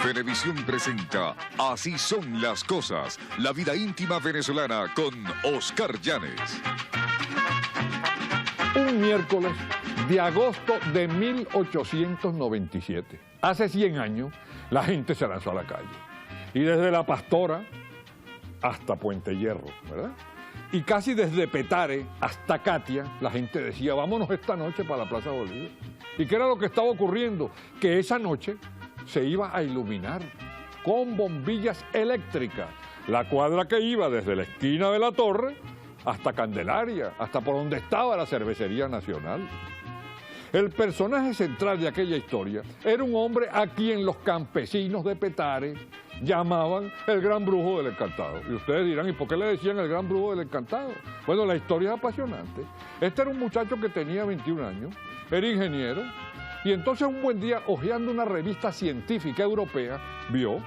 Venevisión presenta Así son las cosas, la vida íntima venezolana con Oscar Llanes. Un miércoles de agosto de 1897, hace 100 años, la gente se lanzó a la calle. Y desde La Pastora hasta Puente Hierro, ¿verdad? Y casi desde Petare hasta Catia, la gente decía, vámonos esta noche para la Plaza Bolívar. ¿Y qué era lo que estaba ocurriendo? Que esa noche se iba a iluminar con bombillas eléctricas la cuadra que iba desde la esquina de la Torre hasta Candelaria, hasta por donde estaba la Cervecería Nacional. El personaje central de aquella historia era un hombre a quien los campesinos de Petare llamaban el Gran Brujo del Encantado. Y ustedes dirán, ¿y por qué le decían el Gran Brujo del Encantado? Bueno, la historia es apasionante. Este era un muchacho que tenía 21 años, era ingeniero, y entonces un buen día, hojeando una revista científica europea, vio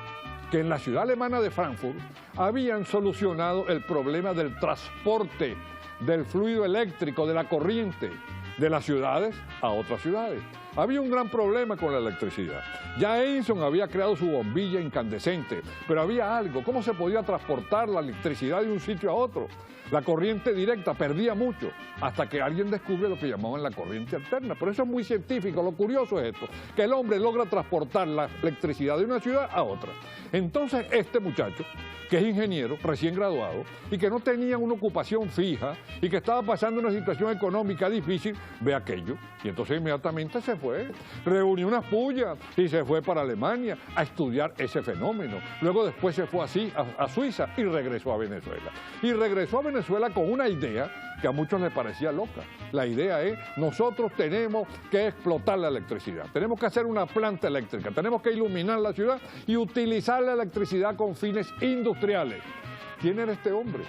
que en la ciudad alemana de Frankfurt habían solucionado el problema del transporte del fluido eléctrico, de la corriente, de las ciudades a otras ciudades. Había un gran problema con la electricidad. Ya Edison había creado su bombilla incandescente, pero había algo, ¿cómo se podía transportar la electricidad de un sitio a otro? La corriente directa perdía mucho, hasta que alguien descubre lo que llamaban la corriente alterna. Pero eso es muy científico. Lo curioso es esto, que el hombre logra transportar la electricidad de una ciudad a otra. Entonces este muchacho, que es ingeniero, recién graduado, y que no tenía una ocupación fija, y que estaba pasando una situación económica difícil, ve aquello, y entonces inmediatamente se fue, reunió unas pullas, y se fue para Alemania a estudiar ese fenómeno. Luego después se fue así a Suiza, y regresó a Venezuela. Y regresó a Venezuela con una idea que a muchos les parecía loca. La idea es, nosotros tenemos que explotar la electricidad, tenemos que hacer una planta eléctrica, tenemos que iluminar la ciudad y utilizar la electricidad con fines industriales. ¿Quién era este hombre?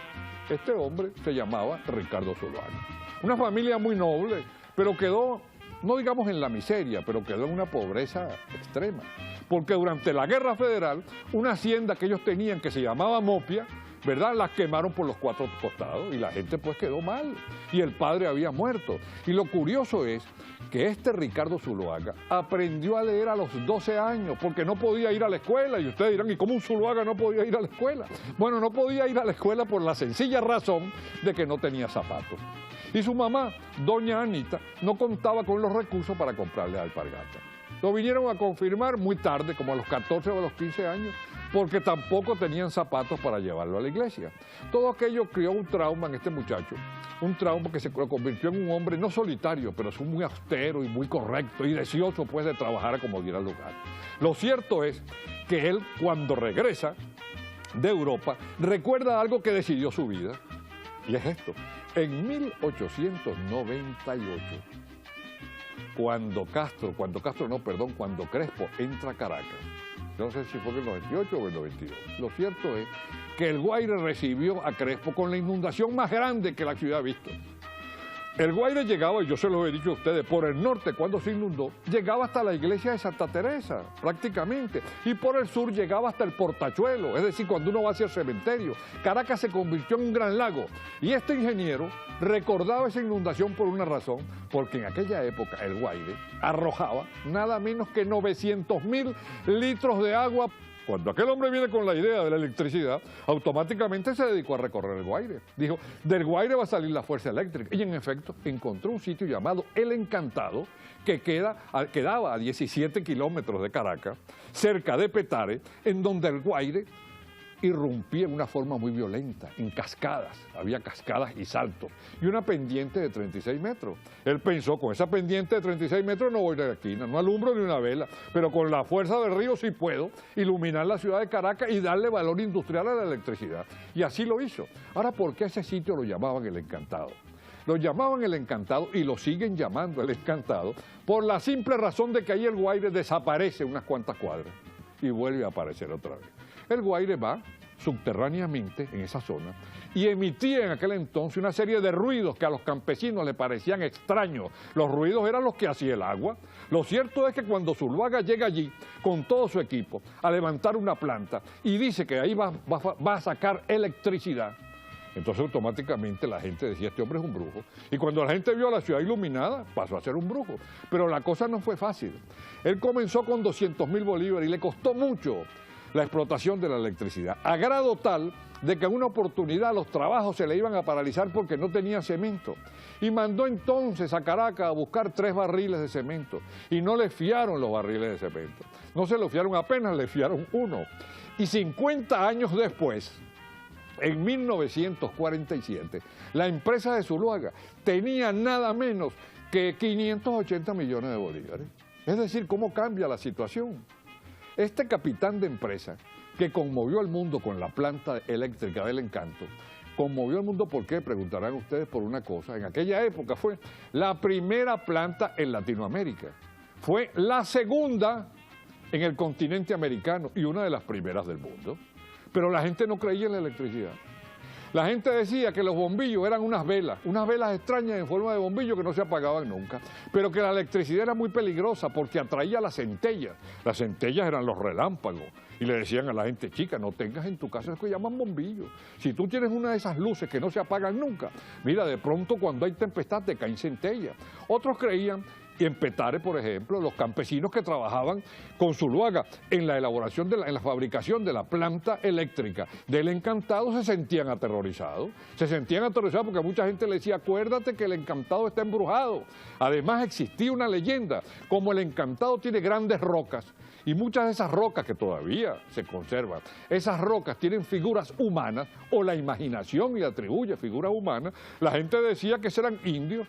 Este hombre se llamaba Ricardo Zuluaga. Una familia muy noble, pero quedó, no digamos en la miseria, pero quedó en una pobreza extrema. Porque durante la Guerra Federal, una hacienda que ellos tenían que se llamaba Mopia, ¿verdad? Las quemaron por los 4 costados y la gente pues quedó mal. Y el padre había muerto. Y lo curioso es que este Ricardo Zuluaga aprendió a leer a los 12 años porque no podía ir a la escuela. Y ustedes dirán, ¿y cómo un Zuluaga no podía ir a la escuela? Bueno, no podía ir a la escuela por la sencilla razón de que no tenía zapatos. Y su mamá, doña Anita, no contaba con los recursos para comprarle alpargatas. Lo vinieron a confirmar muy tarde, como a los 14 o a los 15 años, porque tampoco tenían zapatos para llevarlo a la iglesia. Todo aquello creó un trauma en este muchacho, un trauma que se lo convirtió en un hombre no solitario, pero es muy austero y muy correcto y deseoso pues de trabajar como diera lugar. Lo cierto es que él, cuando regresa de Europa, recuerda algo que decidió su vida, y es esto. En 1898, cuando Crespo entra a Caracas, no sé si fue en el 98 o en el 92, lo cierto es que el Guaire recibió a Crespo con la inundación más grande que la ciudad ha visto. El Guaire llegaba, y yo se lo he dicho a ustedes, por el norte cuando se inundó, llegaba hasta la iglesia de Santa Teresa, prácticamente, y por el sur llegaba hasta el Portachuelo, es decir, cuando uno va hacia el cementerio. Caracas se convirtió en un gran lago, y este ingeniero recordaba esa inundación por una razón, porque en aquella época el Guaire arrojaba nada menos que 900.000 litros de agua. Cuando aquel hombre viene con la idea de la electricidad, automáticamente se dedicó a recorrer el Guaire. Dijo, del Guaire va a salir la fuerza eléctrica. Y en efecto, encontró un sitio llamado El Encantado, que quedaba a 17 kilómetros de Caracas, cerca de Petare, en donde el Guaire irrumpía en una forma muy violenta, en cascadas, había cascadas y saltos, y una pendiente de 36 metros. Él pensó, con esa pendiente de 36 metros no voy a la esquina, no alumbro ni una vela, pero con la fuerza del río sí puedo iluminar la ciudad de Caracas y darle valor industrial a la electricidad. Y así lo hizo. Ahora, ¿por qué ese sitio lo llamaban El Encantado? Lo llamaban El Encantado y lo siguen llamando El Encantado por la simple razón de que ahí el Guaire desaparece unas cuantas cuadras y vuelve a aparecer otra vez. El Guaire va subterráneamente en esa zona y emitía en aquel entonces una serie de ruidos que a los campesinos les parecían extraños. Los ruidos eran los que hacía el agua. Lo cierto es que cuando Zuluaga llega allí con todo su equipo a levantar una planta y dice que ahí va a sacar electricidad, Entonces automáticamente la gente decía, este hombre es un brujo. Y cuando la gente vio la ciudad iluminada, pasó a ser un brujo. Pero la cosa no fue fácil. Él comenzó con 200.000 bolívares y le costó mucho la explotación de la electricidad, a grado tal de que en una oportunidad los trabajos se le iban a paralizar porque no tenía cemento. Y mandó entonces a Caracas a buscar 3 barriles de cemento y no le fiaron los barriles de cemento. No se lo fiaron apenas, le fiaron 1. Y 50 años después, en 1947, la empresa de Zuluaga tenía nada menos que 580 millones de bolívares. Es decir, ¿cómo cambia la situación? Este capitán de empresa, que conmovió al mundo con la planta eléctrica del Encanto, conmovió al mundo, ¿por qué? Preguntarán ustedes por una cosa. En aquella época fue la primera planta en Latinoamérica. Fue la segunda en el continente americano y una de las primeras del mundo. Pero la gente no creía en la electricidad. La gente decía que los bombillos eran unas velas extrañas en forma de bombillo que no se apagaban nunca, pero que la electricidad era muy peligrosa porque atraía las centellas. Las centellas eran los relámpagos y le decían a la gente, chica, no tengas en tu casa lo que llaman bombillos. Si tú tienes una de esas luces que no se apagan nunca, mira, de pronto cuando hay tempestad te caen centellas. Otros creían, y en Petare, por ejemplo, los campesinos que trabajaban con Zuluaga en la elaboración, en la fabricación de la planta eléctrica del Encantado se sentían aterrorizados. Se sentían aterrorizados porque mucha gente le decía, acuérdate que el Encantado está embrujado. Además existía una leyenda, como el Encantado tiene grandes rocas, y muchas de esas rocas que todavía se conservan, esas rocas tienen figuras humanas, o la imaginación y atribuye figuras humanas, la gente decía que eran indios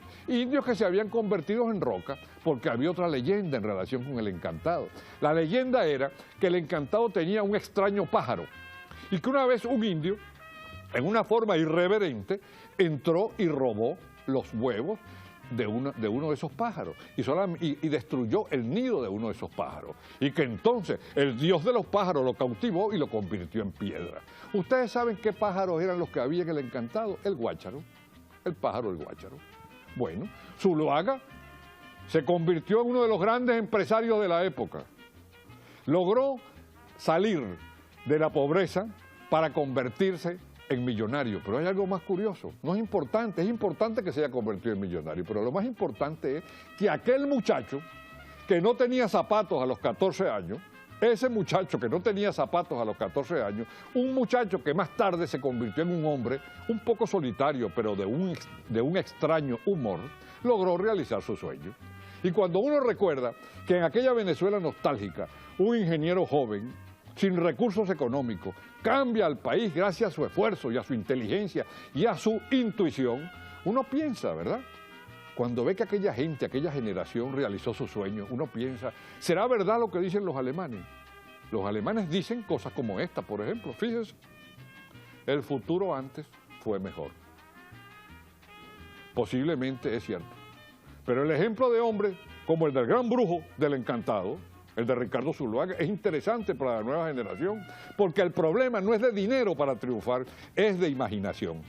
que se habían convertido en roca, porque había otra leyenda en relación con el Encantado. La leyenda era que el Encantado tenía un extraño pájaro, y que una vez un indio, en una forma irreverente, entró y robó los huevos de uno de esos pájaros y destruyó el nido de uno de esos pájaros, y que entonces el dios de los pájaros lo cautivó y lo convirtió en piedra. ¿Ustedes saben qué pájaros eran los que había en el Encantado? El guácharo, el pájaro del guácharo. Bueno, Zuluaga se convirtió en uno de los grandes empresarios de la época. Logró salir de la pobreza para convertirse en millonario, pero hay algo más curioso. No es importante que se haya convertido en millonario, pero lo más importante es que aquel muchacho que no tenía zapatos a los 14 años, ese muchacho que no tenía zapatos a los 14 años, un muchacho que más tarde se convirtió en un hombre un poco solitario, pero de un extraño humor, logró realizar su sueño. Y cuando uno recuerda que en aquella Venezuela nostálgica, un ingeniero joven, sin recursos económicos, cambia al país gracias a su esfuerzo y a su inteligencia y a su intuición, uno piensa, ¿verdad? Cuando ve que aquella gente, aquella generación realizó su sueño, uno piensa, ¿será verdad lo que dicen los alemanes? Los alemanes dicen cosas como esta, por ejemplo, fíjense, el futuro antes fue mejor. Posiblemente es cierto, pero el ejemplo de hombres como el del gran brujo del Encantado, el de Ricardo Zuluaga, es interesante para la nueva generación, porque el problema no es de dinero para triunfar, es de imaginación.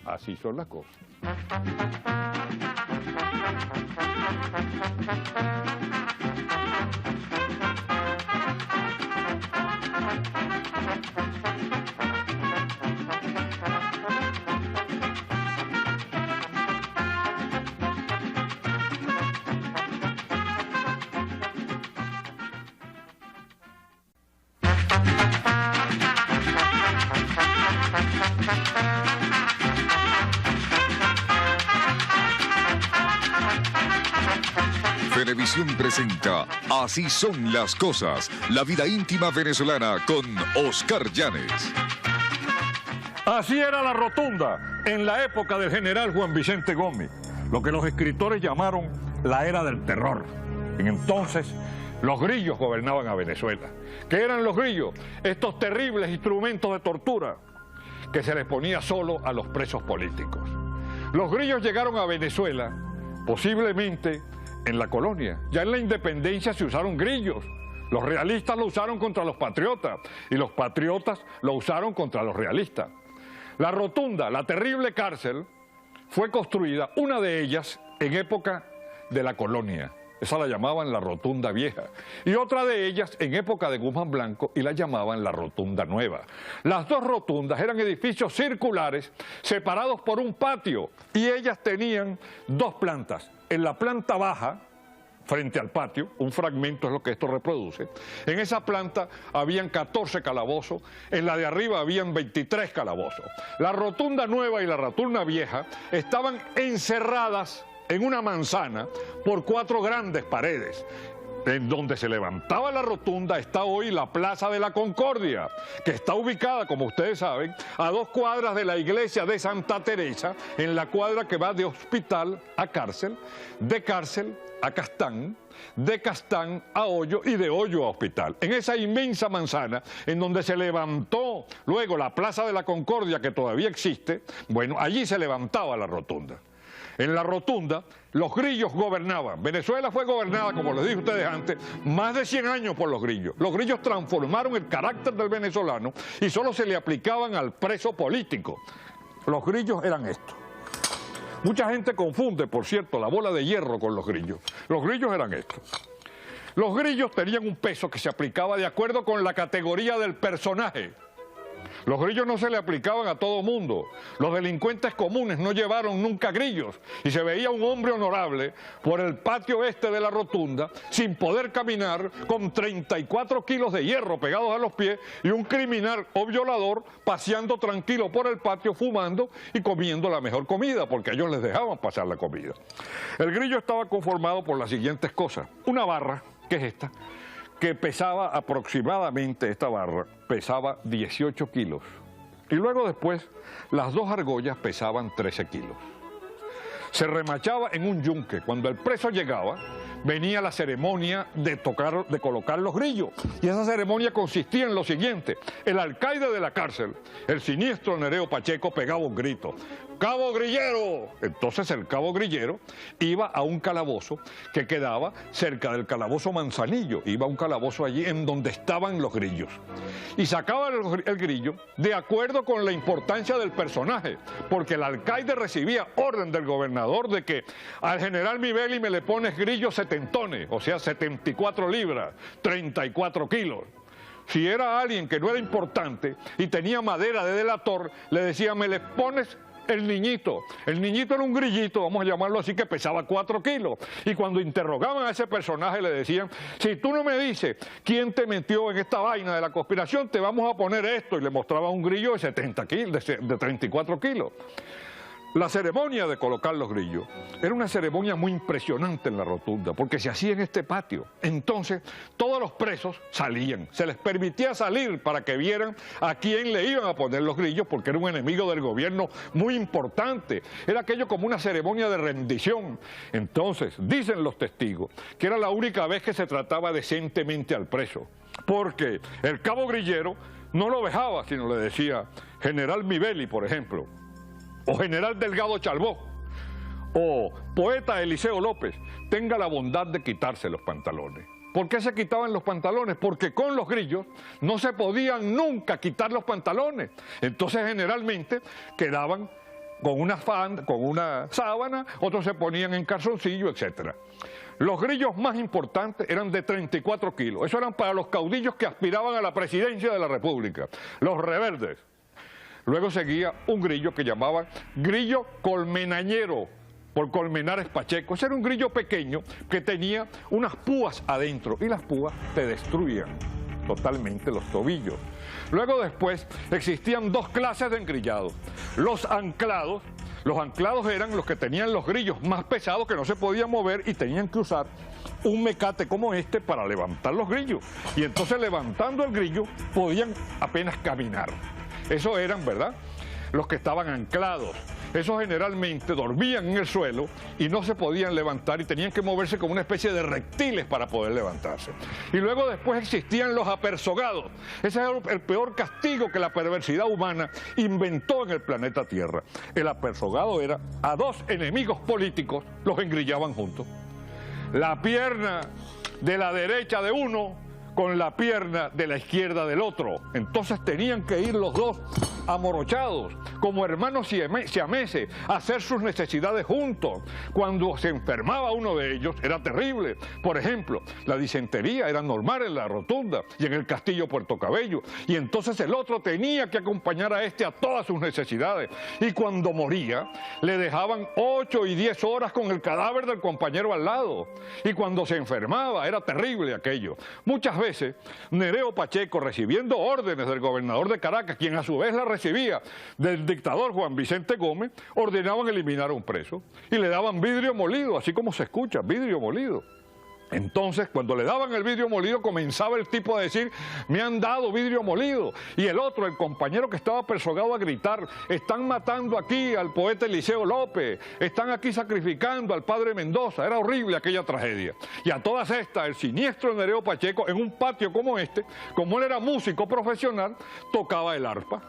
Así son las cosas. Venevisión presenta Así son las cosas, la vida íntima venezolana con Oscar Llanes. Así era la rotunda en la época del general Juan Vicente Gómez, lo que los escritores llamaron la era del terror. En entonces, los grillos gobernaban a Venezuela. ¿Qué eran los grillos? Estos terribles instrumentos de tortura que se les ponía solo a los presos políticos. Los grillos llegaron a Venezuela, posiblemente en la colonia. Ya en la independencia se usaron grillos. Los realistas lo usaron contra los patriotas y los patriotas lo usaron contra los realistas. La rotunda, la terrible cárcel, fue construida, una de ellas, en época de la colonia. esa la llamaban la Rotunda Vieja, y otra de ellas en época de Guzmán Blanco y la llamaban la Rotunda Nueva. Las dos rotundas eran edificios circulares separados por un patio y ellas tenían dos plantas. En la planta baja, frente al patio, un fragmento es lo que esto reproduce, en esa planta habían 14 calabozos, en la de arriba habían 23 calabozos. La Rotunda Nueva y la Rotunda Vieja estaban encerradas en una manzana por 4 grandes paredes. En donde se levantaba la rotunda está hoy la Plaza de la Concordia, que está ubicada, como ustedes saben, a 2 cuadras de la iglesia de Santa Teresa, en la cuadra que va de Hospital a Cárcel, de Cárcel a Castán, de Castán a Hoyo y de Hoyo a Hospital. En esa inmensa manzana, en donde se levantó luego la Plaza de la Concordia, que todavía existe, bueno, allí se levantaba la rotunda. En la rotunda, los grillos gobernaban. Venezuela fue gobernada, como les dije a ustedes antes, más de 100 años por los grillos. Los grillos transformaron el carácter del venezolano y solo se le aplicaban al preso político. Los grillos eran esto. Mucha gente confunde, por cierto, la bola de hierro con los grillos. Los grillos eran esto. Los grillos tenían un peso que se aplicaba de acuerdo con la categoría del personaje. Los grillos no se le aplicaban a todo mundo. Los delincuentes comunes no llevaron nunca grillos y se veía un hombre honorable por el patio este de la rotunda sin poder caminar con 34 kilos de hierro pegados a los pies y un criminal o violador paseando tranquilo por el patio fumando y comiendo la mejor comida porque ellos les dejaban pasar la comida. El grillo estaba conformado por las siguientes cosas. Una barra, que es esta, que pesaba aproximadamente, esta barra, pesaba 18 kilos. Y luego después, las 2 argollas pesaban 13 kilos. Se remachaba en un yunque. Cuando el preso llegaba, venía la ceremonia de colocar los grillos. Y esa ceremonia consistía en lo siguiente. El alcaide de la cárcel, el siniestro Nereo Pacheco, pegaba un grito: ¡Cabo Grillero! Entonces el cabo Grillero iba a un calabozo que quedaba cerca del calabozo Manzanillo. Iba a un calabozo allí en donde estaban los grillos. Y sacaba el grillo de acuerdo con la importancia del personaje, porque el alcaide recibía orden del gobernador de que al general Mibeli me le pones grillos setentones, o sea, 74 libras, 34 kilos. Si era alguien que no era importante y tenía madera de delator, le decía, me le pones el niñito. El niñito era un grillito, vamos a llamarlo así, que pesaba 4 kilos. Y cuando interrogaban a ese personaje le decían, si tú no me dices quién te metió en esta vaina de la conspiración, te vamos a poner esto. Y le mostraba un grillo de 70 kilos, de 34 kilos. La ceremonia de colocar los grillos era una ceremonia muy impresionante en la rotunda, porque se hacía en este patio. Entonces, todos los presos salían, se les permitía salir para que vieran a quién le iban a poner los grillos, porque era un enemigo del gobierno muy importante. Era aquello como una ceremonia de rendición. Entonces, dicen los testigos que era la única vez que se trataba decentemente al preso, porque el cabo Grillero no lo vejaba, sino le decía, General Mibeli, por ejemplo, o General Delgado Chalbó, o poeta Eliseo López, tenga la bondad de quitarse los pantalones. ¿Por qué se quitaban los pantalones? Porque con los grillos no se podían nunca quitar los pantalones. Entonces generalmente quedaban con una sábana, otros se ponían en calzoncillo, etc. Los grillos más importantes eran de 34 kilos. Eso eran para los caudillos que aspiraban a la presidencia de la República, los rebeldes. Luego seguía un grillo que llamaban grillo colmenañero, por Colmenares Pacheco. Ese era un grillo pequeño que tenía unas púas adentro y las púas te destruían totalmente los tobillos. Luego después existían 2 clases de engrillados. Los anclados eran los que tenían los grillos más pesados que no se podían mover y tenían que usar un mecate como este para levantar los grillos. Y entonces levantando el grillo podían apenas caminar. Esos eran, ¿verdad?, los que estaban anclados. Esos generalmente dormían en el suelo y no se podían levantar y tenían que moverse como una especie de reptiles para poder levantarse. Y luego después existían los apersogados. Ese era el peor castigo que la perversidad humana inventó en el planeta Tierra. El apersogado era a 2 enemigos políticos, los engrillaban juntos. La pierna de la derecha de uno con la pierna de la izquierda del otro. Entonces tenían que ir los dos amorochados, como hermanos siameses, a hacer sus necesidades juntos. Cuando se enfermaba uno de ellos, era terrible. Por ejemplo, la disentería era normal en la Rotunda y en el Castillo Puerto Cabello, y entonces el otro tenía que acompañar a este a todas sus necesidades. Y cuando moría, le dejaban 8 y 10 horas con el cadáver del compañero al lado. Y cuando se enfermaba, era terrible aquello. Muchas veces, Nereo Pacheco, recibiendo órdenes del gobernador de Caracas, quien a su vez la recibía del dictador Juan Vicente Gómez, ordenaban eliminar a un preso y le daban vidrio molido, así como se escucha, vidrio molido. Entonces, cuando le daban el vidrio molido, comenzaba el tipo a decir, me han dado vidrio molido. Y el otro, el compañero que estaba persogado, a gritar, están matando aquí al poeta Eliseo López, están aquí sacrificando al padre Mendoza. Era horrible aquella tragedia. Y a todas estas, el siniestro Nereo Pacheco, en un patio como este, como él era músico profesional, tocaba el arpa.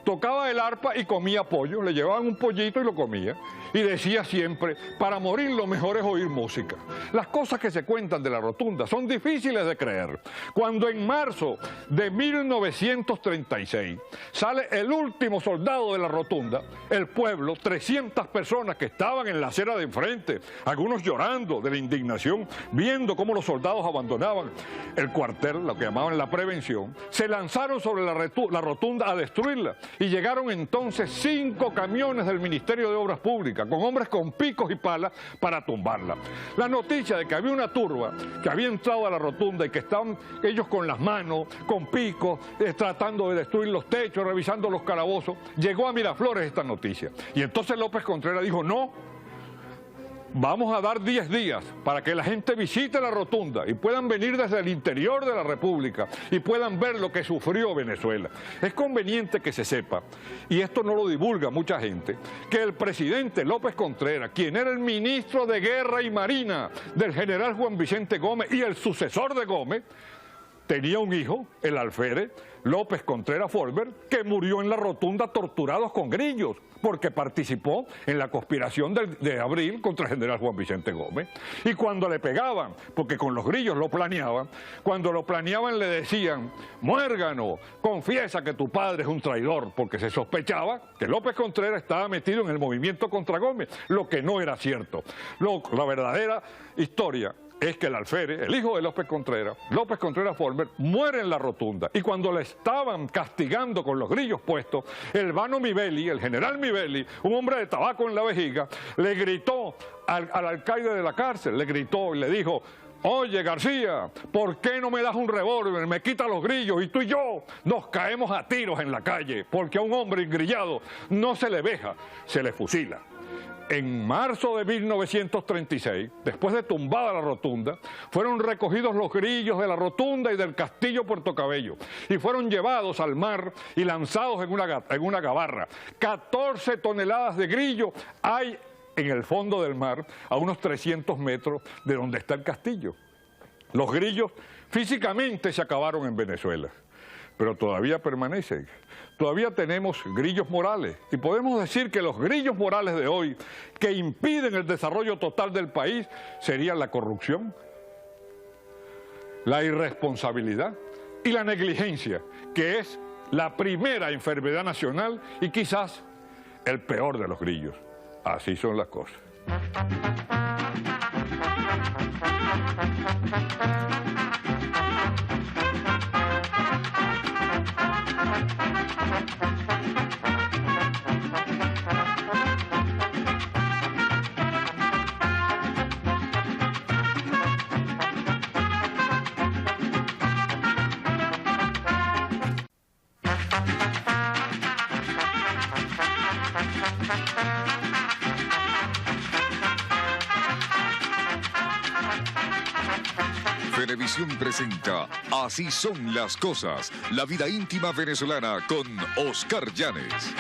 Tocaba el arpa y comía pollo, le llevaban un pollito y lo comía. Y decía siempre, para morir lo mejor es oír música. Las cosas que se cuentan de la Rotunda son difíciles de creer. Cuando en marzo de 1936 sale el último soldado de la Rotunda, el pueblo, 300 personas que estaban en la acera de enfrente, algunos llorando de la indignación, viendo cómo los soldados abandonaban el cuartel, lo que llamaban la prevención, se lanzaron sobre la Rotunda a destruirla. Y llegaron entonces 5 camiones del Ministerio de Obras Públicas, con hombres con picos y palas para tumbarla. La noticia de que había una turba que había entrado a la Rotunda y que estaban ellos con las manos, con picos, tratando de destruir los techos, revisando los calabozos, llegó a Miraflores esta noticia. Y entonces López Contreras dijo, no, vamos a dar 10 días para que la gente visite la Rotunda y puedan venir desde el interior de la República y puedan ver lo que sufrió Venezuela. Es conveniente que se sepa, y esto no lo divulga mucha gente, que el presidente López Contreras, quien era el ministro de Guerra y Marina del general Juan Vicente Gómez y el sucesor de Gómez, tenía un hijo, el alférez López Contreras Folber, que murió en la Rotunda torturados con grillos, porque participó en la conspiración de abril contra el general Juan Vicente Gómez. Y cuando le pegaban, porque con los grillos lo planeaban, cuando lo planeaban le decían, muérgano, confiesa que tu padre es un traidor, porque se sospechaba que López Contreras estaba metido en el movimiento contra Gómez, lo que no era cierto. La verdadera historia es que el alférez, el hijo de López Contreras Folber, muere en la Rotunda. Y cuando le estaban castigando con los grillos puestos, el vano Mivelli, el general Mivelli, un hombre de tabaco en la vejiga, le gritó al alcaide de la cárcel, le gritó y le dijo, oye García, ¿por qué no me das un revólver? Me quita los grillos y tú y yo nos caemos a tiros en la calle, porque a un hombre engrillado no se le veja, se le fusila. En marzo de 1936, después de tumbada la Rotunda, fueron recogidos los grillos de la Rotunda y del Castillo Puerto Cabello y fueron llevados al mar y lanzados en una gabarra. 14 toneladas de grillo hay en el fondo del mar, a unos 300 metros de donde está el castillo. Los grillos físicamente se acabaron en Venezuela, pero todavía permanecen. Todavía tenemos grillos morales y podemos decir que los grillos morales de hoy que impiden el desarrollo total del país serían la corrupción, la irresponsabilidad y la negligencia, que es la primera enfermedad nacional y quizás el peor de los grillos. Así son las cosas. Venevisión presenta Así son las cosas, la vida íntima venezolana con Oscar Llanes.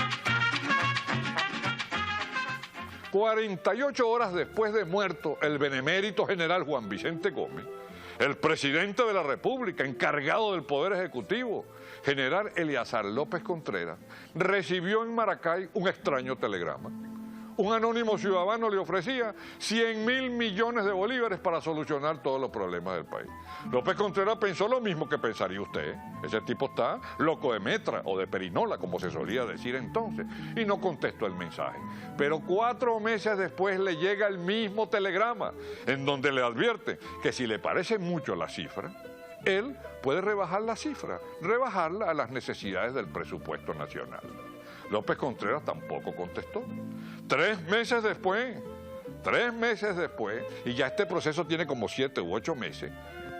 48 horas después de muerto el benemérito general Juan Vicente Gómez, el presidente de la República, encargado del Poder Ejecutivo, general Eleazar López Contreras, recibió en Maracay un extraño telegrama. un anónimo ciudadano le ofrecía 100.000 millones de bolívares para solucionar todos los problemas del país. López Contreras pensó lo mismo que pensaría usted. Ese tipo está loco de metra o de perinola, como se solía decir entonces, y no contestó el mensaje. Pero 4 meses después le llega el mismo telegrama, en donde le advierte que si le parece mucho la cifra, él puede rebajar la cifra, rebajarla a las necesidades del presupuesto nacional. López Contreras tampoco contestó. 3 meses después, y ya este proceso tiene como 7 u 8 meses,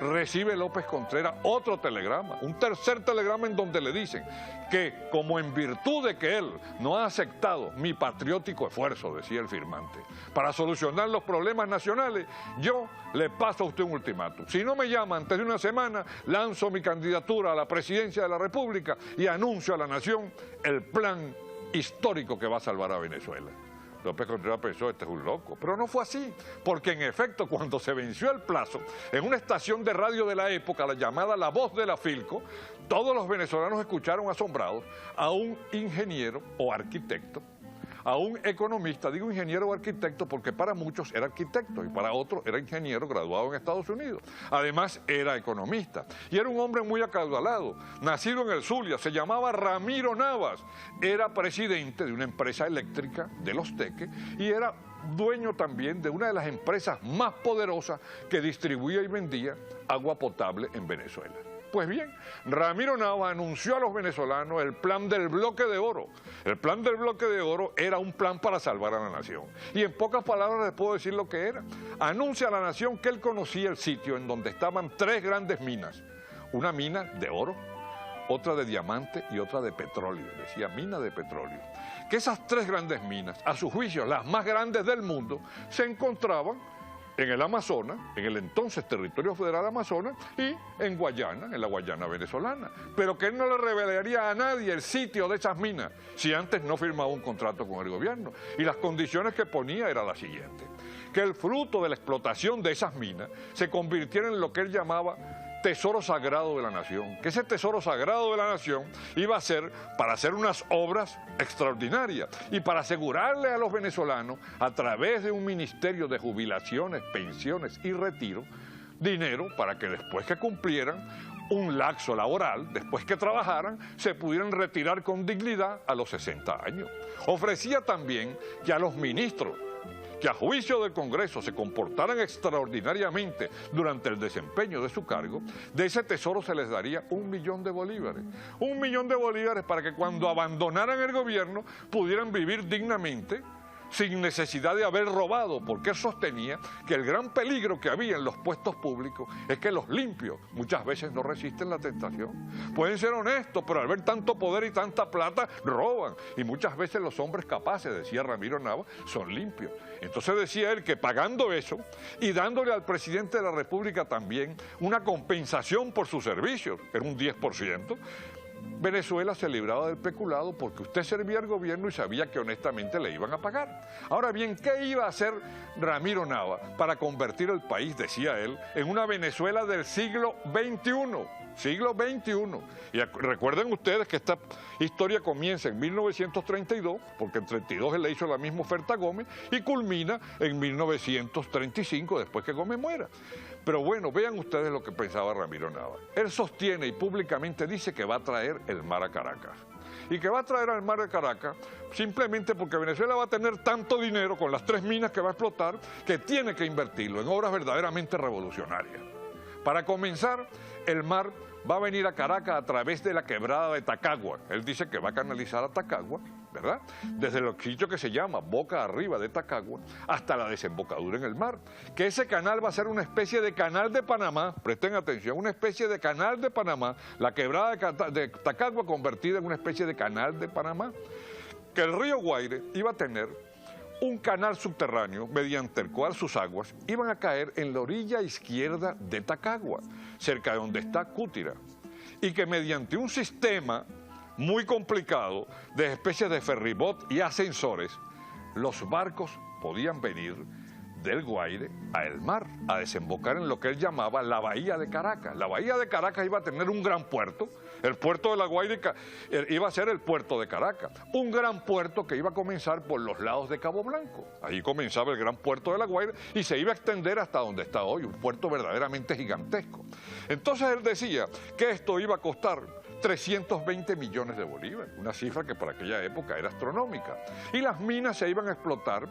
recibe López Contreras otro telegrama, un tercer telegrama en donde le dicen que como en virtud de que él no ha aceptado mi patriótico esfuerzo, decía el firmante, para solucionar los problemas nacionales, yo le paso a usted un ultimátum. Si no me llama antes de una semana, lanzo mi candidatura a la presidencia de la República y anuncio a la nación el plan histórico que va a salvar a Venezuela. López Contreras pensó, este es un loco, pero no fue así, porque en efecto cuando se venció el plazo, en una estación de radio de la época, la llamada La Voz de la Filco, todos los venezolanos escucharon asombrados a un ingeniero o arquitecto, a un economista, digo ingeniero o arquitecto porque para muchos era arquitecto y para otros era ingeniero graduado en Estados Unidos. Además era economista y era un hombre muy acaudalado, nacido en el Zulia, se llamaba Ramiro Navas, era presidente de una empresa eléctrica de Los Teques y era dueño también de una de las empresas más poderosas que distribuía y vendía agua potable en Venezuela. Pues bien, Ramiro Navas anunció a los venezolanos el plan del bloque de oro. El plan del bloque de oro era un plan para salvar a la nación. Y en pocas palabras les puedo decir lo que era. Anuncia a la nación que él conocía el sitio en donde estaban 3 grandes minas. Una mina de oro, otra de diamante y otra de petróleo. Decía mina de petróleo. Que esas 3 grandes minas, a su juicio las más grandes del mundo, se encontraban en el Amazonas, en el entonces territorio federal Amazonas, y en Guayana, en la Guayana venezolana. Pero que él no le revelaría a nadie el sitio de esas minas si antes no firmaba un contrato con el gobierno. Y las condiciones que ponía era la siguiente: que el fruto de la explotación de esas minas se convirtiera en lo que él llamaba tesoro sagrado de la nación, que ese tesoro sagrado de la nación iba a ser para hacer unas obras extraordinarias y para asegurarle a los venezolanos, a través de un ministerio de jubilaciones, pensiones y retiro, dinero para que después que cumplieran un lapso laboral, después que trabajaran, se pudieran retirar con dignidad a los 60 años. Ofrecía también que a los ministros que a juicio del Congreso se comportaran extraordinariamente durante el desempeño de su cargo, de ese tesoro se les daría 1 millón de bolívares. 1 millón de bolívares para que cuando abandonaran el gobierno pudieran vivir dignamente, sin necesidad de haber robado, porque él sostenía que el gran peligro que había en los puestos públicos es que los limpios muchas veces no resisten la tentación. Pueden ser honestos, pero al ver tanto poder y tanta plata, roban. Y muchas veces los hombres capaces, decía Ramiro Navas, son limpios. Entonces decía él que pagando eso y dándole al presidente de la República también una compensación por sus servicios, era un 10%, Venezuela se libraba del peculado porque usted servía al gobierno y sabía que honestamente le iban a pagar. Ahora bien, ¿qué iba a hacer Ramiro Navas para convertir el país, decía él, en una Venezuela del siglo XXI? Siglo XXI. Y recuerden ustedes que esta historia comienza en 1932, porque en 32 él le hizo la misma oferta a Gómez, y culmina en 1935, después que Gómez muera. Pero bueno, vean ustedes lo que pensaba Ramiro Navas. Él sostiene y públicamente dice que va a traer el mar a Caracas. Y que va a traer al mar de Caracas simplemente porque Venezuela va a tener tanto dinero con las 3 minas que va a explotar que tiene que invertirlo en obras verdaderamente revolucionarias. Para comenzar, el mar va a venir a Caracas a través de la quebrada de Tacagua. Él dice que va a canalizar a Tacagua, ¿verdad? Desde el sitio que se llama Boca Arriba de Tacagua hasta la desembocadura en el mar. Que ese canal va a ser una especie de canal de Panamá, presten atención, una especie de canal de Panamá, la quebrada de Tacagua convertida en una especie de canal de Panamá. Que el río Guaire iba a tener un canal subterráneo mediante el cual sus aguas iban a caer en la orilla izquierda de Tacagua, cerca de donde está Cútira, y que mediante un sistema muy complicado de especies de ferribot y ascensores, los barcos podían venir del Guaire a el mar, a desembocar en lo que él llamaba la Bahía de Caracas. La Bahía de Caracas iba a tener un gran puerto, el puerto de La Guaire iba a ser el puerto de Caracas, un gran puerto que iba a comenzar por los lados de Cabo Blanco. Ahí comenzaba el gran puerto de La Guaire y se iba a extender hasta donde está hoy, un puerto verdaderamente gigantesco. Entonces él decía que esto iba a costar 320 millones de bolívares, una cifra que para aquella época era astronómica. Y las minas se iban a explotar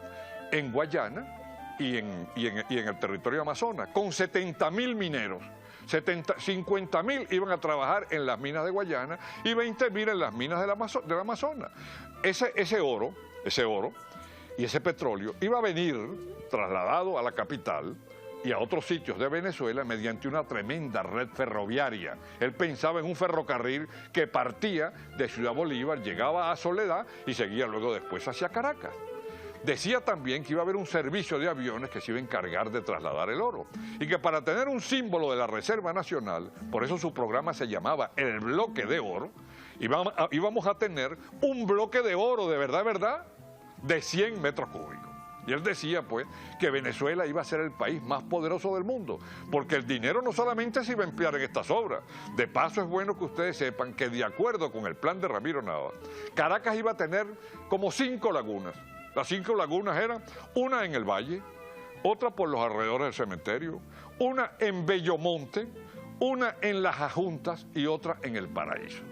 en Guayana y en el territorio Amazonas, con 70.000 mineros. 50.000 iban a trabajar en las minas de Guayana y 20.000 en las minas del Amazonas. Ese oro y ese petróleo iba a venir trasladado a la capital y a otros sitios de Venezuela mediante una tremenda red ferroviaria. Él pensaba en un ferrocarril que partía de Ciudad Bolívar, llegaba a Soledad y seguía luego después hacia Caracas. Decía también que iba a haber un servicio de aviones que se iba a encargar de trasladar el oro y que para tener un símbolo de la Reserva Nacional, por eso su programa se llamaba El Bloque de Oro, íbamos a tener un bloque de oro de verdad, de 100 metros cúbicos. Y él decía, pues, que Venezuela iba a ser el país más poderoso del mundo, porque el dinero no solamente se iba a emplear en estas obras. De paso, es bueno que ustedes sepan que, de acuerdo con el plan de Ramiro Nava, Caracas iba a tener como 5 lagunas. Las 5 lagunas eran una en el Valle, otra por los alrededores del cementerio, una en Bellomonte, una en Las Ajuntas y otra en El Paraíso.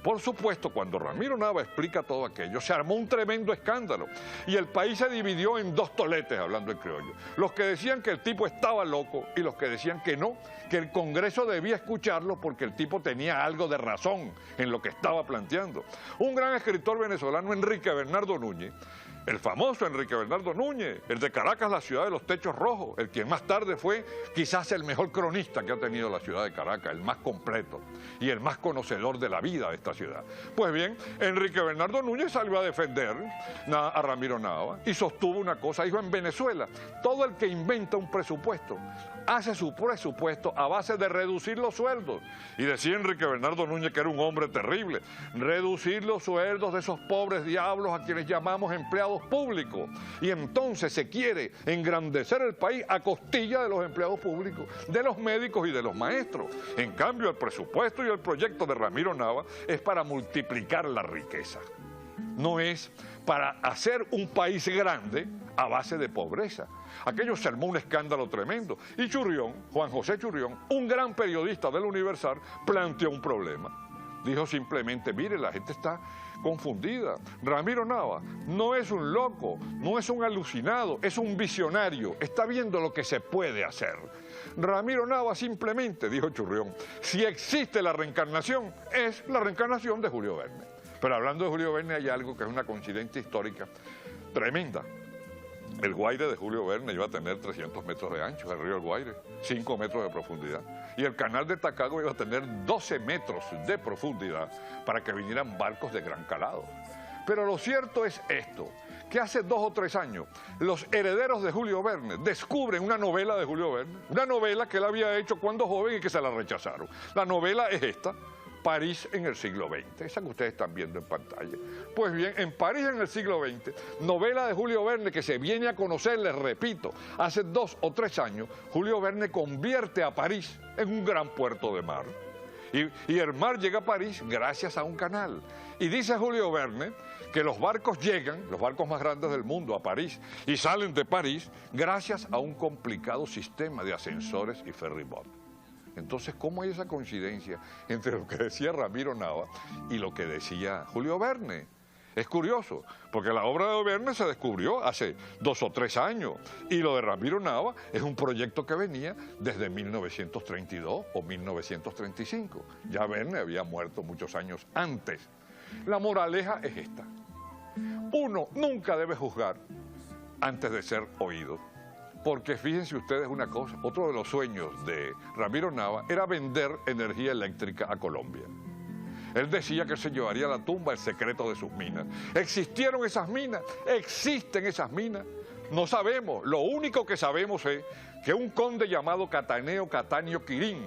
Por supuesto, cuando Ramiro Nava explica todo aquello, se armó un tremendo escándalo y el país se dividió en 2 toletes, hablando en criollo. Los que decían que el tipo estaba loco y los que decían que no, que el Congreso debía escucharlo porque el tipo tenía algo de razón en lo que estaba planteando. Un gran escritor venezolano, Enrique Bernardo Núñez, el famoso Enrique Bernardo Núñez, el de Caracas, la ciudad de los techos rojos, el que más tarde fue quizás el mejor cronista que ha tenido la ciudad de Caracas, el más completo y el más conocedor de la vida de esta ciudad. Pues bien, Enrique Bernardo Núñez salió a defender a Ramiro Nava y sostuvo una cosa, dijo: en Venezuela, todo el que inventa un presupuesto hace su presupuesto a base de reducir los sueldos. Y decía Enrique Bernardo Núñez, que era un hombre terrible, reducir los sueldos de esos pobres diablos a quienes llamamos empleados públicos. Y entonces se quiere engrandecer el país a costilla de los empleados públicos, de los médicos y de los maestros. En cambio, el presupuesto y el proyecto de Ramiro Nava es para multiplicar la riqueza. No es para hacer un país grande a base de pobreza. Aquello se armó un escándalo tremendo. Y Churrión, Juan José Churrión, un gran periodista del Universal, planteó un problema. Dijo simplemente: mire, la gente está confundida. Ramiro Nava no es un loco, no es un alucinado, es un visionario, está viendo lo que se puede hacer. Ramiro Nava simplemente, dijo Churrión, si existe la reencarnación, es la reencarnación de Julio Verne. Pero hablando de Julio Verne, hay algo que es una coincidencia histórica tremenda. El Guaire de Julio Verne iba a tener 300 metros de ancho, el río El Guaire, 5 metros de profundidad. Y el canal de Tacagua iba a tener 12 metros de profundidad para que vinieran barcos de gran calado. Pero lo cierto es esto, que hace 2 o 3 años los herederos de Julio Verne descubren una novela de Julio Verne, una novela que él había hecho cuando joven y que se la rechazaron. La novela es esta: París en el siglo XX, esa que ustedes están viendo en pantalla. Pues bien, en París en el siglo XX, novela de Julio Verne que se viene a conocer, les repito, hace 2 o 3 años, Julio Verne convierte a París en un gran puerto de mar. Y el mar llega a París gracias a un canal. Y dice Julio Verne que los barcos llegan, los barcos más grandes del mundo, a París, y salen de París gracias a un complicado sistema de ascensores y ferryboat. Entonces, ¿cómo hay esa coincidencia entre lo que decía Ramiro Nava y lo que decía Julio Verne? Es curioso, porque la obra de Verne se descubrió hace 2 o 3 años y lo de Ramiro Nava es un proyecto que venía desde 1932 o 1935. Ya Verne había muerto muchos años antes. La moraleja es esta: uno nunca debe juzgar antes de ser oído. Porque fíjense ustedes una cosa, otro de los sueños de Ramiro Nava era vender energía eléctrica a Colombia. Él decía que se llevaría a la tumba el secreto de sus minas. ¿Existieron esas minas? ¿Existen esas minas? No sabemos. Lo único que sabemos es que un conde llamado Cataneo Catanio Quirín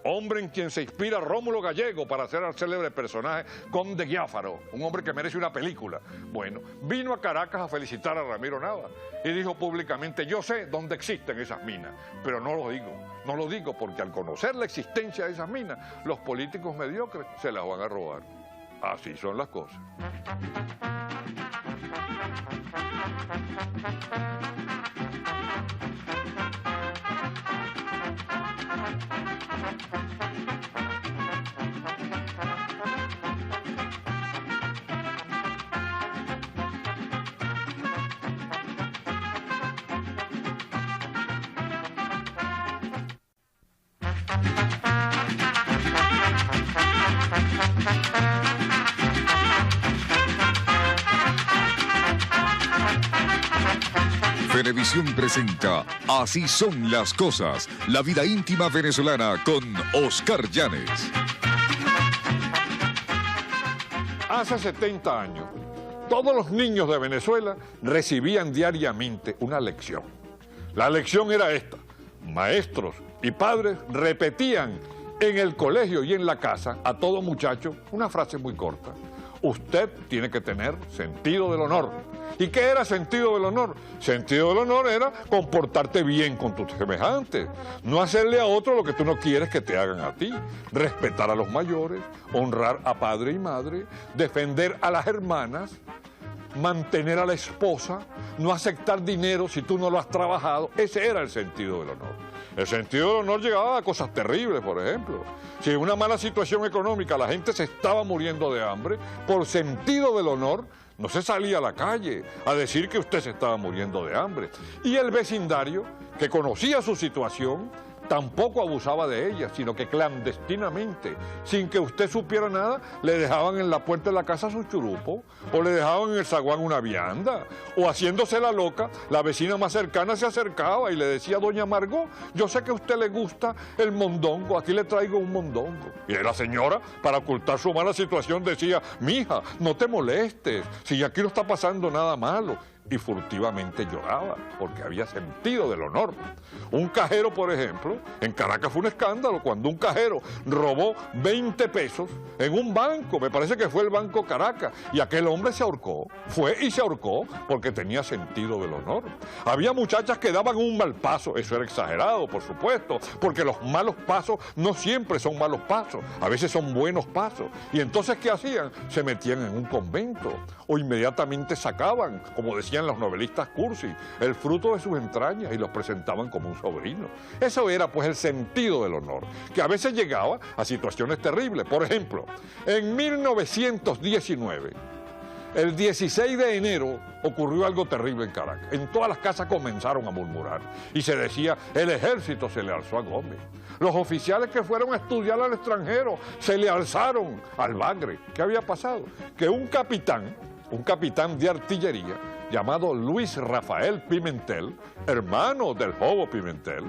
hombre en quien se inspira Rómulo Gallego para hacer al célebre personaje Conde Giáfaro, un hombre que merece una película. Bueno, vino a Caracas a felicitar a Ramiro Nava y dijo públicamente: yo sé dónde existen esas minas, pero no lo digo porque al conocer la existencia de esas minas, los políticos mediocres se las van a robar. Así son las cosas. Venevisión presenta Así son las cosas, la vida íntima venezolana con Oscar Llanes. Hace 70 años, todos los niños de Venezuela recibían diariamente una lección. La lección era esta: maestros y padres repetían en el colegio y en la casa a todo muchacho una frase muy corta: usted tiene que tener sentido del honor. ¿Y qué era sentido del honor? Sentido del honor era comportarte bien con tus semejantes, no hacerle a otro lo que tú no quieres que te hagan a ti, respetar a los mayores, honrar a padre y madre, defender a las hermanas, mantener a la esposa, no aceptar dinero si tú no lo has trabajado. Ese era el sentido del honor. El sentido del honor llegaba a cosas terribles, por ejemplo. Si en una mala situación económica la gente se estaba muriendo de hambre, por sentido del honor no se salía a la calle a decir que usted se estaba muriendo de hambre. Y el vecindario, que conocía su situación, tampoco abusaba de ella, sino que clandestinamente, sin que usted supiera nada, le dejaban en la puerta de la casa su churupo, o le dejaban en el zaguán una vianda, o haciéndose la loca, la vecina más cercana se acercaba y le decía: doña Margot, yo sé que a usted le gusta el mondongo, aquí le traigo un mondongo. Y la señora, para ocultar su mala situación, decía: mija, no te molestes, si aquí no está pasando nada malo. Y furtivamente lloraba, porque había sentido del honor. Un cajero, por ejemplo, en Caracas fue un escándalo cuando un cajero robó 20 pesos en un banco, me parece que fue el Banco Caracas, y aquel hombre se ahorcó, fue y se ahorcó porque tenía sentido del honor. Había muchachas que daban un mal paso, eso era exagerado, por supuesto, porque los malos pasos no siempre son malos pasos, a veces son buenos pasos. Y entonces, ¿qué hacían? Se metían en un convento, o inmediatamente sacaban, como decían los novelistas cursi, el fruto de sus entrañas y los presentaban como un sobrino. Eso era pues el sentido del honor, que a veces llegaba a situaciones terribles. Por ejemplo, en 1919, el 16 de enero ocurrió algo terrible en Caracas. En todas las casas comenzaron a murmurar y se decía: el ejército se le alzó a Gómez. Los oficiales que fueron a estudiar al extranjero se le alzaron al bagre. ¿Qué había pasado? Que un capitán de artillería llamado Luis Rafael Pimentel, hermano del Jobo Pimentel,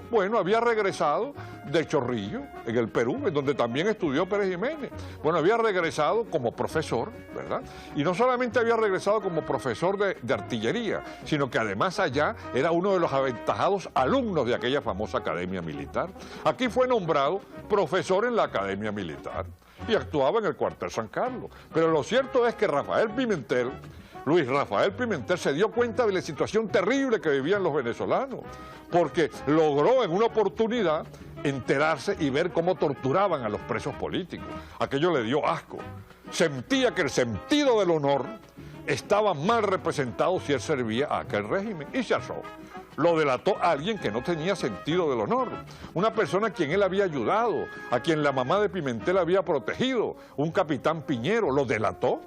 bueno, había regresado de Chorrillo, en el Perú, en donde también estudió Pérez Jiménez. Bueno, había regresado como profesor, ¿verdad? Y no solamente había regresado como profesor de artillería, sino que además allá era uno de los aventajados alumnos de aquella famosa Academia Militar. Aquí fue nombrado profesor en la Academia Militar y actuaba en el cuartel San Carlos. Pero lo cierto es que Luis Rafael Pimentel se dio cuenta de la situación terrible que vivían los venezolanos, porque logró en una oportunidad enterarse y ver cómo torturaban a los presos políticos. Aquello le dio asco. Sentía que el sentido del honor estaba mal representado si él servía a aquel régimen y se alzó. Lo delató a alguien que no tenía sentido del honor, una persona a quien él había ayudado, a quien la mamá de Pimentel había protegido, un capitán Piñero, lo delató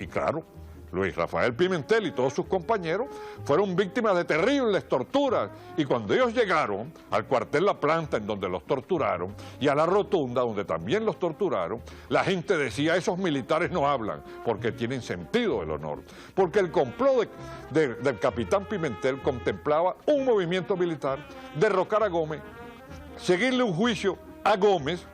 y claro, Luis Rafael Pimentel y todos sus compañeros fueron víctimas de terribles torturas y cuando ellos llegaron al cuartel La Planta, en donde los torturaron, y a la Rotunda, donde también los torturaron, la gente decía: esos militares no hablan porque tienen sentido del honor. Porque el complot del capitán Pimentel contemplaba un movimiento militar, derrocar a Gómez, seguirle un juicio a Gómez,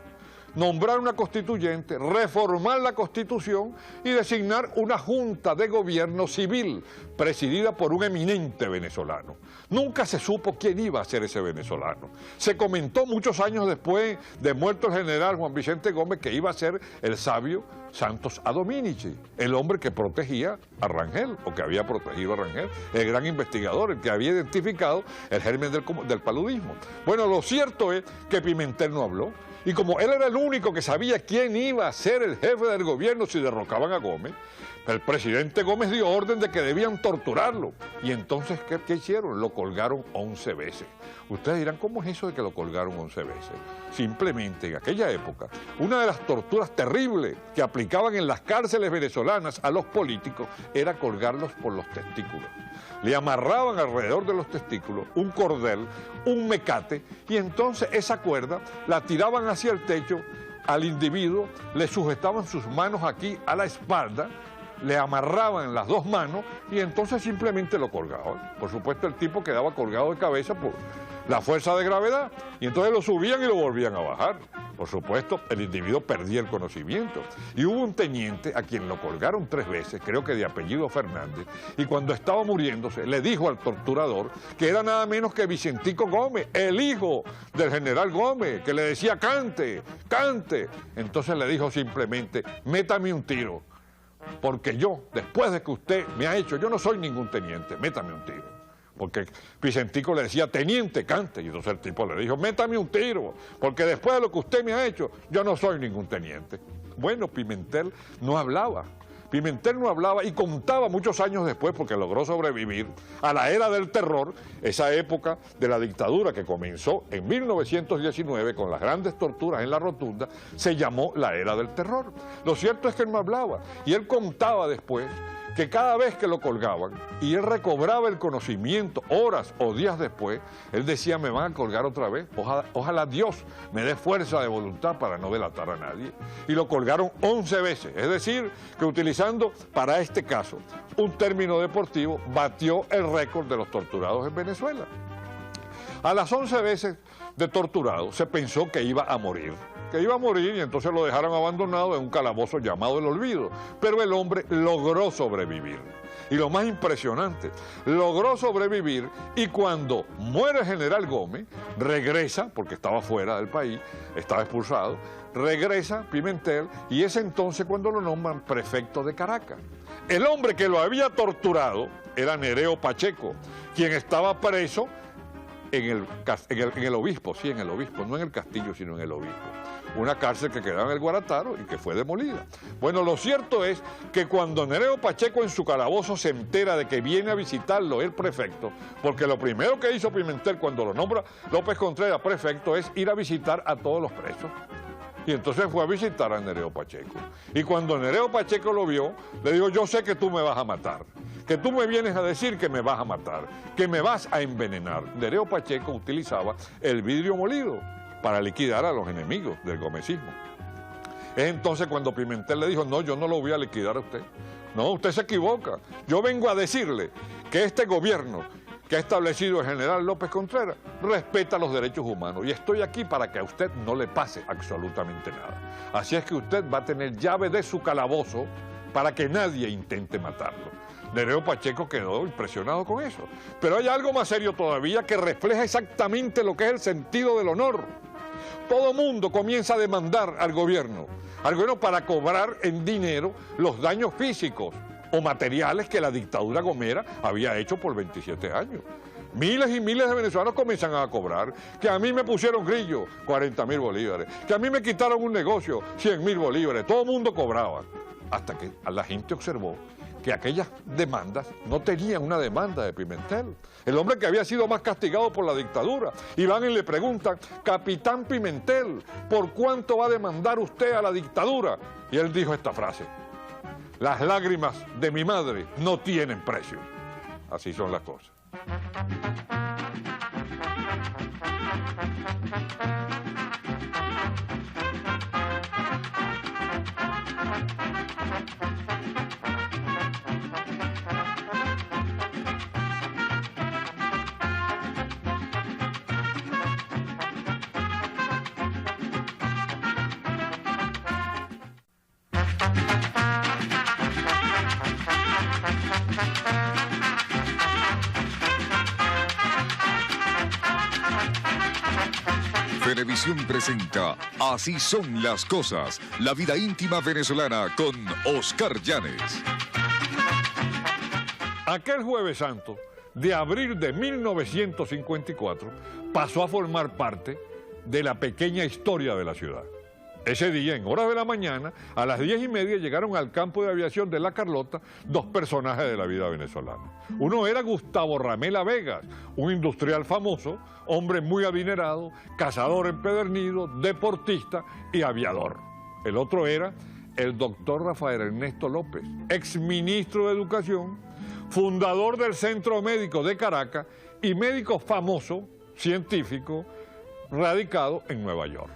nombrar una constituyente, reformar la Constitución y designar una junta de gobierno civil presidida por un eminente venezolano. Nunca se supo quién iba a ser ese venezolano. Se comentó muchos años después de muerto el general Juan Vicente Gómez que iba a ser el sabio Santos A. Dominici, el hombre que protegía a Rangel, o que había protegido a Rangel, el gran investigador, el que había identificado el germen del paludismo. Bueno, lo cierto es que Pimentel no habló, y como él era el único que sabía quién iba a ser el jefe del gobierno si derrocaban a Gómez, el presidente Gómez dio orden de que debían torturarlo. Y entonces, ¿qué hicieron? Lo colgaron 11 veces. Ustedes dirán, ¿cómo es eso de que lo colgaron 11 veces? Simplemente, en aquella época, una de las torturas terribles que aplicaban en las cárceles venezolanas a los políticos era colgarlos por los testículos. Le amarraban alrededor de los testículos un cordel, un mecate, y entonces esa cuerda la tiraban hacia el techo al individuo, le sujetaban sus manos aquí a la espalda, le amarraban las dos manos y entonces simplemente lo colgaban. Por supuesto, el tipo quedaba colgado de cabeza por la fuerza de gravedad y entonces lo subían y lo volvían a bajar. Por supuesto, el individuo perdía el conocimiento. Y hubo un teniente a quien lo colgaron 3 veces, creo que de apellido Fernández, y cuando estaba muriéndose le dijo al torturador que era nada menos que Vicentico Gómez, el hijo del general Gómez, que le decía cante, cante. Entonces le dijo simplemente, métame un tiro, porque yo, después de que usted me ha hecho, yo no soy ningún teniente, métame un tiro. Porque Vicentico le decía, teniente, cante, y entonces el tipo le dijo, métame un tiro, porque después de lo que usted me ha hecho, yo no soy ningún teniente. Bueno, Pimentel no hablaba. Pimentel no hablaba y contaba muchos años después, porque logró sobrevivir a la era del terror, esa época de la dictadura que comenzó en 1919 con las grandes torturas en la Rotunda, se llamó la era del terror. Lo cierto es que él no hablaba y él contaba después que cada vez que lo colgaban y él recobraba el conocimiento horas o días después, él decía, me van a colgar otra vez, ojalá Dios me dé fuerza de voluntad para no delatar a nadie. Y lo colgaron 11 veces, es decir, que utilizando para este caso un término deportivo, batió el récord de los torturados en Venezuela. A las 11 veces de torturado se pensó que iba a morir. Y entonces lo dejaron abandonado en un calabozo llamado El Olvido. Pero el hombre logró sobrevivir. Y lo más impresionante, logró sobrevivir y cuando muere el general Gómez, regresa, porque estaba fuera del país, estaba expulsado, regresa Pimentel y es entonces cuando lo nombran prefecto de Caracas. El hombre que lo había torturado era Nereo Pacheco, quien estaba preso en el Obispo, sí, en el Obispo, no en el Castillo, sino en el Obispo. Una cárcel que quedaba en el Guarataro y que fue demolida. Bueno, lo cierto es que cuando Nereo Pacheco en su calabozo se entera de que viene a visitarlo el prefecto, porque lo primero que hizo Pimentel cuando lo nombra López Contreras prefecto es ir a visitar a todos los presos. Y entonces fue a visitar a Nereo Pacheco. Y cuando Nereo Pacheco lo vio, le dijo, yo sé que tú me vas a matar, que tú me vienes a decir que me vas a matar, que me vas a envenenar. Nereo Pacheco utilizaba el vidrio molido para liquidar a los enemigos del gomecismo. Es entonces cuando Pimentel le dijo, no, yo no lo voy a liquidar a usted. No, usted se equivoca. Yo vengo a decirle que este gobierno que ha establecido el general López Contreras respeta los derechos humanos y estoy aquí para que a usted no le pase absolutamente nada. Así es que usted va a tener llave de su calabozo para que nadie intente matarlo. Nereo Pacheco quedó impresionado con eso. Pero hay algo más serio todavía que refleja exactamente lo que es el sentido del honor. Todo mundo comienza a demandar al gobierno para cobrar en dinero los daños físicos o materiales que la dictadura gomera había hecho por 27 años. Miles y miles de venezolanos comienzan a cobrar, que a mí me pusieron grillo, 40.000 bolívares, que a mí me quitaron un negocio, 100.000 bolívares, todo el mundo cobraba. Hasta que la gente observó que aquellas demandas no tenían una demanda de Pimentel, el hombre que había sido más castigado por la dictadura. Y van y le preguntan, capitán Pimentel, ¿por cuánto va a demandar usted a la dictadura? Y él dijo esta frase, las lágrimas de mi madre no tienen precio. Así son las cosas. Venevisión presenta Así son las cosas, la vida íntima venezolana con Oscar Llanes. Aquel Jueves Santo de abril de 1954 pasó a formar parte de la pequeña historia de la ciudad. Ese día, en horas de la mañana, a las 10:30 llegaron al campo de aviación de La Carlota dos personajes de la vida venezolana. Uno era Gustavo Ramela Vegas, un industrial famoso, hombre muy adinerado, cazador empedernido, deportista y aviador. El otro era el doctor Rafael Ernesto López, exministro de Educación, fundador del Centro Médico de Caracas y médico famoso, científico, radicado en Nueva York.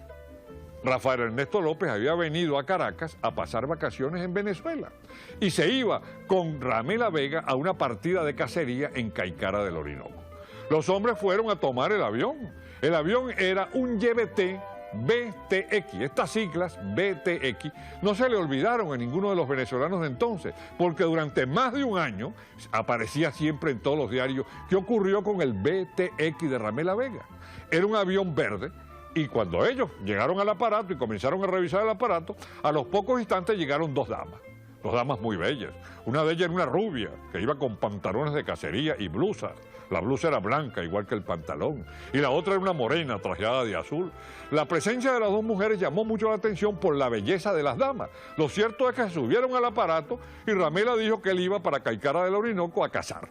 Rafael Ernesto López había venido a Caracas a pasar vacaciones en Venezuela y se iba con Ramela Vega a una partida de cacería en Caicara del Orinoco. Los hombres fueron a tomar el avión. El avión era un YBT BTX. Estas siglas, BTX, no se le olvidaron a ninguno de los venezolanos de entonces, porque durante más de un año aparecía siempre en todos los diarios qué ocurrió con el BTX de Ramela Vega. Era un avión verde. Y cuando ellos llegaron al aparato y comenzaron a revisar el aparato, a los pocos instantes llegaron dos damas muy bellas. Una de ellas era una rubia, que iba con pantalones de cacería y blusas. La blusa era blanca, igual que el pantalón. Y la otra era una morena, trajeada de azul. La presencia de las dos mujeres llamó mucho la atención por la belleza de las damas. Lo cierto es que se subieron al aparato y Ramela dijo que él iba para Caicara del Orinoco a cazar.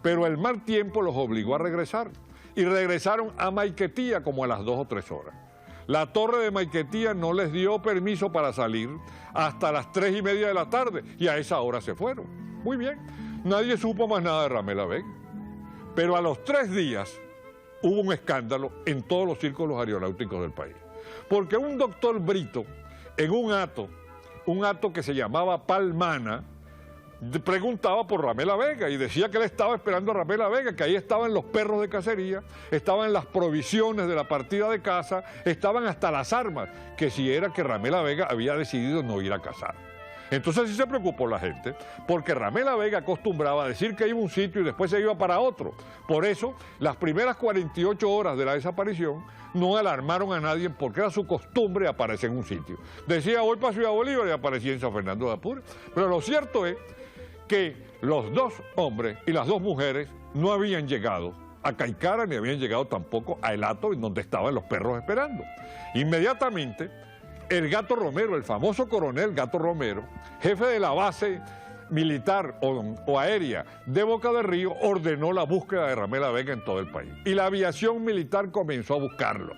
Pero el mal tiempo los obligó a regresar. Y regresaron a Maiquetía como a las 2 o 3 horas. La torre de Maiquetía no les dio permiso para salir hasta las 3:30 de la tarde y a esa hora se fueron. Muy bien, nadie supo más nada de Ramela Vega. Pero a los 3 días hubo un escándalo en todos los círculos aeronáuticos del país. Porque un doctor Brito, en un acto que se llamaba Palmana, preguntaba por Ramela Vega y decía que él estaba esperando a Ramela Vega, que ahí estaban los perros de cacería, estaban las provisiones de la partida de caza, estaban hasta las armas, que si era que Ramela Vega había decidido no ir a cazar. Entonces sí se preocupó la gente, porque Ramela Vega acostumbraba a decir que iba a un sitio y después se iba para otro. Por eso, las primeras 48 horas de la desaparición no alarmaron a nadie porque era su costumbre aparecer en un sitio. Decía, voy para Ciudad Bolívar y aparecía en San Fernando de Apure. Pero lo cierto es que los dos hombres y las dos mujeres no habían llegado a Caicara ni habían llegado tampoco a El Hato, en donde estaban los perros esperando. Inmediatamente, el Gato Romero, el famoso coronel Gato Romero, jefe de la base militar o aérea de Boca del Río, ordenó la búsqueda de Ramela Vega en todo el país. Y la aviación militar comenzó a buscarlo.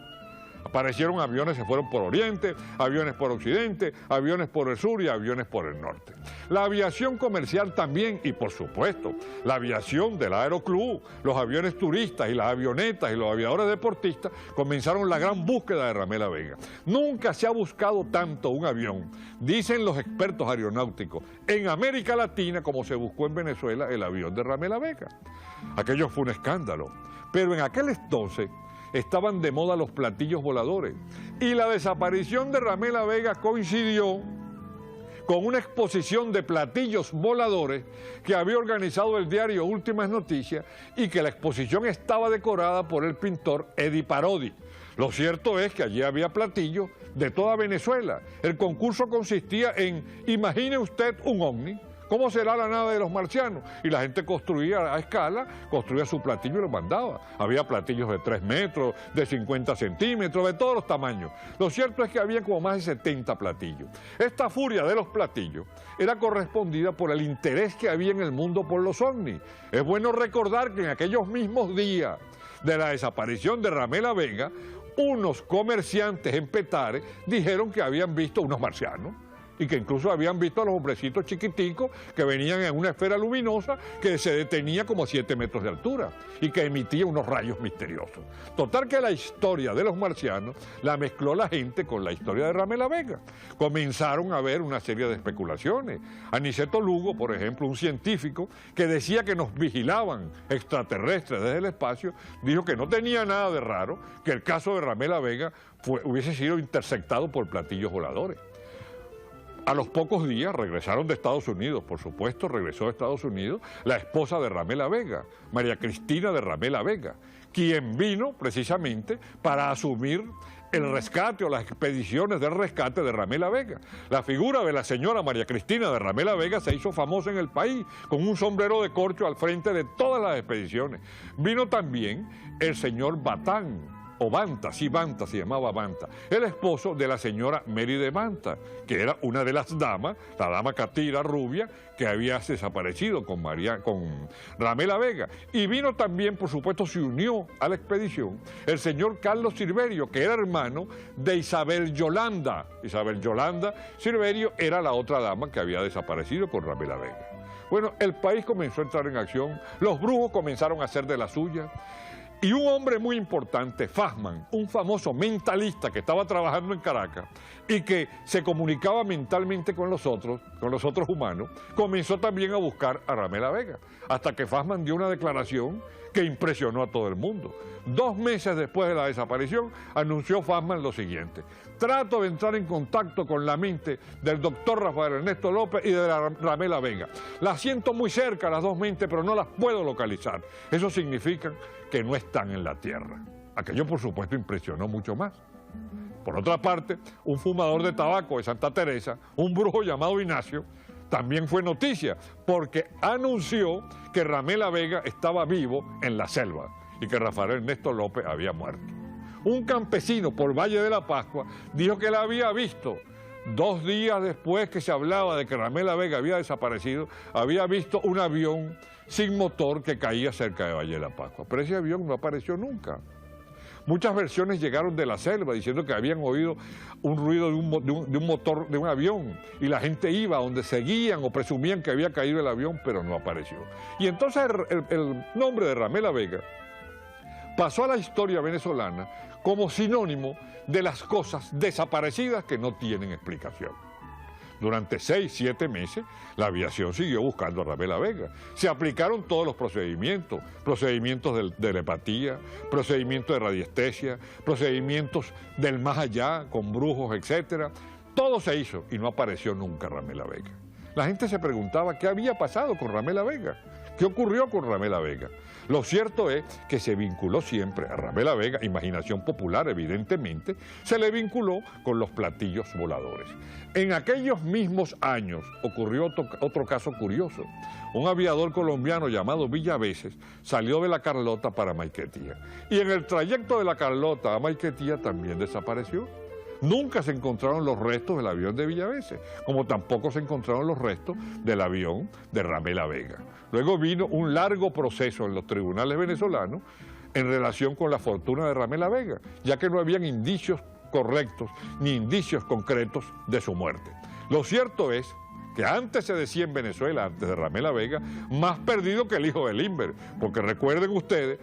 Aparecieron aviones, se fueron por Oriente, aviones por Occidente, aviones por el sur y aviones por el norte. La aviación comercial también, y por supuesto, la aviación del Aeroclub, los aviones turistas y las avionetas y los aviadores deportistas comenzaron la gran búsqueda de Ramela Vega. Nunca se ha buscado tanto un avión, dicen los expertos aeronáuticos, en América Latina como se buscó en Venezuela el avión de Ramela Vega. Aquello fue un escándalo, pero en aquel entonces estaban de moda los platillos voladores y la desaparición de Ramela Vega coincidió con una exposición de platillos voladores que había organizado el diario Últimas Noticias y que la exposición estaba decorada por el pintor Eddie Parodi. Lo cierto es que allí había platillos de toda Venezuela. El concurso consistía en, imagine usted un ovni, ¿cómo será la nave de los marcianos? Y la gente construía a escala, construía su platillo y lo mandaba. Había platillos de 3 metros, de 50 centímetros, de todos los tamaños. Lo cierto es que había como más de 70 platillos. Esta furia de los platillos era correspondida por el interés que había en el mundo por los ovnis. Es bueno recordar que en aquellos mismos días de la desaparición de Ramela Vega, unos comerciantes en Petare dijeron que habían visto unos marcianos y que incluso habían visto a los hombrecitos chiquiticos que venían en una esfera luminosa que se detenía como a 7 metros de altura y que emitía unos rayos misteriosos. Total que la historia de los marcianos la mezcló la gente con la historia de Ramela Vega. Comenzaron a haber una serie de especulaciones. Aniceto Lugo, por ejemplo, un científico que decía que nos vigilaban extraterrestres desde el espacio, dijo que no tenía nada de raro que el caso de Ramela Vega hubiese sido interceptado por platillos voladores. A los pocos días regresaron de Estados Unidos, por supuesto, regresó de Estados Unidos la esposa de Ramela Vega, María Cristina de Ramela Vega, quien vino precisamente para asumir el rescate o las expediciones del rescate de Ramela Vega. La figura de la señora María Cristina de Ramela Vega se hizo famosa en el país, con un sombrero de corcho al frente de todas las expediciones. Vino también el señor Batán, o Banta, sí, Banta, se llamaba Banta, el esposo de la señora Mary de Banta, que era una de las damas, la dama catira rubia, que había desaparecido con Ramela Vega. Y vino también, por supuesto, se unió a la expedición el señor Carlos Silverio, que era hermano de Isabel Yolanda. Isabel Yolanda Silverio era la otra dama que había desaparecido con Ramela Vega. Bueno, el país comenzó a entrar en acción, los brujos comenzaron a hacer de la suya. Y un hombre muy importante, Fassmann, un famoso mentalista que estaba trabajando en Caracas y que se comunicaba mentalmente con los otros humanos, comenzó también a buscar a Ramela Vega, hasta que Fassmann dio una declaración que impresionó a todo el mundo. 2 meses después de la desaparición, anunció Fassmann lo siguiente: trato de entrar en contacto con la mente del doctor Rafael Ernesto López y de la Ramela Vega. Las siento muy cerca las dos mentes, pero no las puedo localizar. Eso significa que no están en la tierra. Aquello, por supuesto, impresionó mucho más. Por otra parte, un fumador de tabaco de Santa Teresa, un brujo llamado Ignacio, también fue noticia, porque anunció que Ramela Vega estaba vivo en la selva y que Rafael Ernesto López había muerto. Un campesino por Valle de la Pascua dijo que la había visto. 2 días después que se hablaba de que Ramela Vega había desaparecido, había visto un avión sin motor que caía cerca de Valle de la Pascua. Pero ese avión no apareció nunca. Muchas versiones llegaron de la selva diciendo que habían oído un ruido de un motor de un avión y la gente iba a donde seguían o presumían que había caído el avión, pero no apareció. Y entonces el nombre de Ramela Vega pasó a la historia venezolana como sinónimo de las cosas desaparecidas que no tienen explicación. Durante 6, 7 meses, la aviación siguió buscando a Ramela Vega. Se aplicaron todos los procedimientos, procedimientos de telepatía, procedimientos de radiestesia, procedimientos del más allá, con brujos, etc. Todo se hizo y no apareció nunca Ramela Vega. La gente se preguntaba qué había pasado con Ramela Vega, qué ocurrió con Ramela Vega. Lo cierto es que se vinculó siempre a Ramela Vega, imaginación popular evidentemente, se le vinculó con los platillos voladores. En aquellos mismos años ocurrió otro caso curioso. Un aviador colombiano llamado Villaveses salió de la Carlota para Maiquetía y en el trayecto de la Carlota a Maiquetía también desapareció. Nunca se encontraron los restos del avión de Villaveses, como tampoco se encontraron los restos del avión de Ramela Vega. Luego vino un largo proceso en los tribunales venezolanos en relación con la fortuna de Ramela Vega, ya que no habían indicios correctos ni indicios concretos de su muerte. Lo cierto es que antes se decía en Venezuela, antes de Ramela Vega, más perdido que el hijo de Limber, porque recuerden ustedes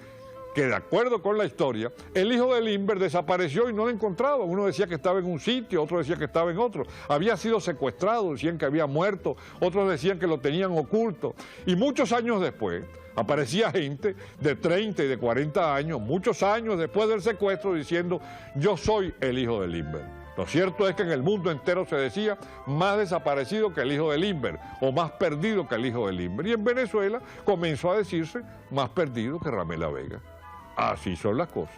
que de acuerdo con la historia, el hijo de Limber desapareció y no lo encontraban. Uno decía que estaba en un sitio, otro decía que estaba en otro. Había sido secuestrado, decían que había muerto, otros decían que lo tenían oculto. Y muchos años después, aparecía gente de 30 y de 40 años, muchos años después del secuestro, diciendo, yo soy el hijo de Limber. Lo cierto es que en el mundo entero se decía más desaparecido que el hijo de Limber o más perdido que el hijo de Limber. Y en Venezuela comenzó a decirse más perdido que Ramela Vega. Así son las cosas.